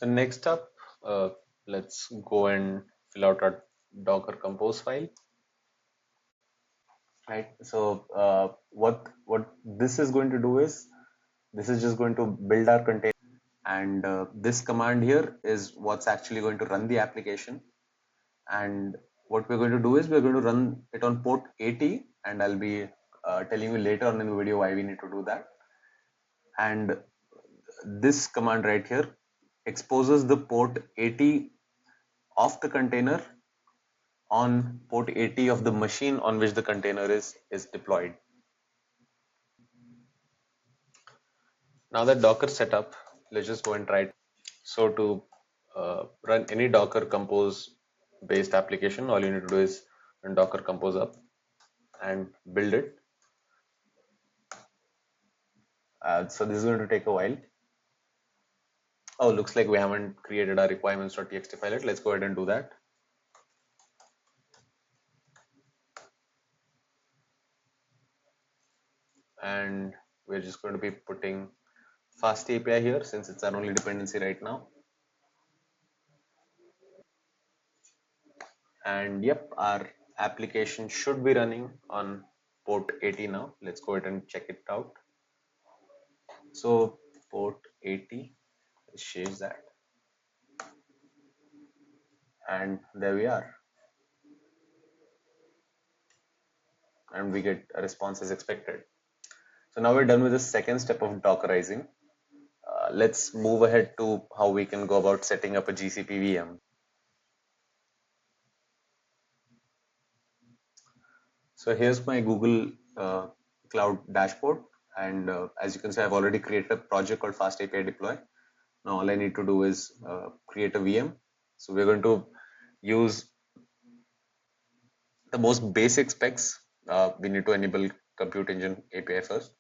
So next up, let's go and fill out our Docker Compose file. Right. So what this is going to do is this is just going to build our container, and this command here is what's actually going to run the application. And what we're going to do is we're going to run it on port 80, and I'll be telling you later on in the video why we need to do that. And this command right here exposes the port 80 of the container on port 80 of the machine on which the container is deployed. Now that Docker set up, let's just go and try it. So to run any Docker Compose based application, all you need to do is run Docker Compose up and build it. So this is going to take a while. Oh, looks like we haven't created our requirements.txt file yet. Let's go ahead and do that. And we're just going to be putting FastAPI here since it's our only dependency right now. And yep, our application should be running on port 80 now. Let's go ahead and check it out. So port 80, let's change that. And there we are. And we get a response as expected. So now we're done with the second step of Dockerizing. Let's move ahead to how we can go about setting up a GCP VM. So here's my Google Cloud dashboard, and as you can see, I've already created a project called FastAPI Deploy. Now all I need to do is create a VM. So we're going to use the most basic specs. We need to enable Compute Engine API first.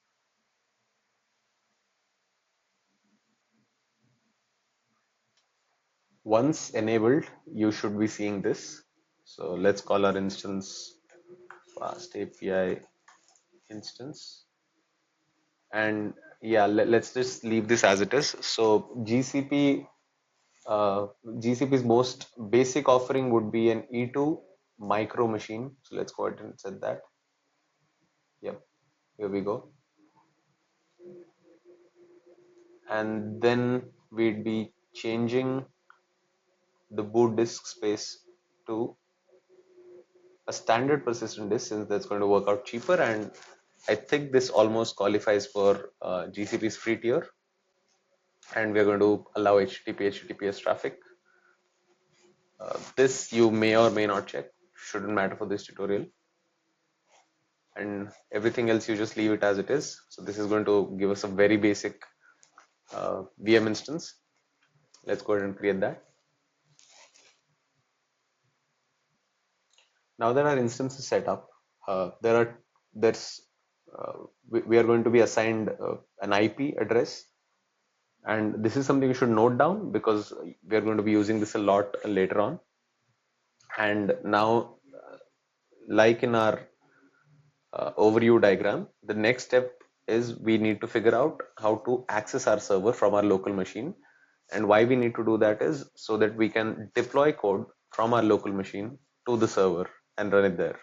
Once enabled, you should be seeing this. So let's call our instance FastAPI instance. And yeah, let's just leave this as it is. So GCP's most basic offering would be an E2 micro machine. So let's go ahead and set that. Yep, here we go. And then we'd be changing the boot disk space to a standard persistent disk since that's going to work out cheaper. And I think this almost qualifies for GCP's free tier. And we're going to allow HTTPS traffic. This you may or may not check, shouldn't matter for this tutorial. And everything else you just leave it as it is. So this is going to give us a very basic VM instance. Let's go ahead and create that. Now that our instance is set up, we are going to be assigned an IP address, and this is something you should note down because we are going to be using this a lot later on. And now, like in our overview diagram, the next step is we need to figure out how to access our server from our local machine. And why we need to do that is so that we can deploy code from our local machine to the server and run it there.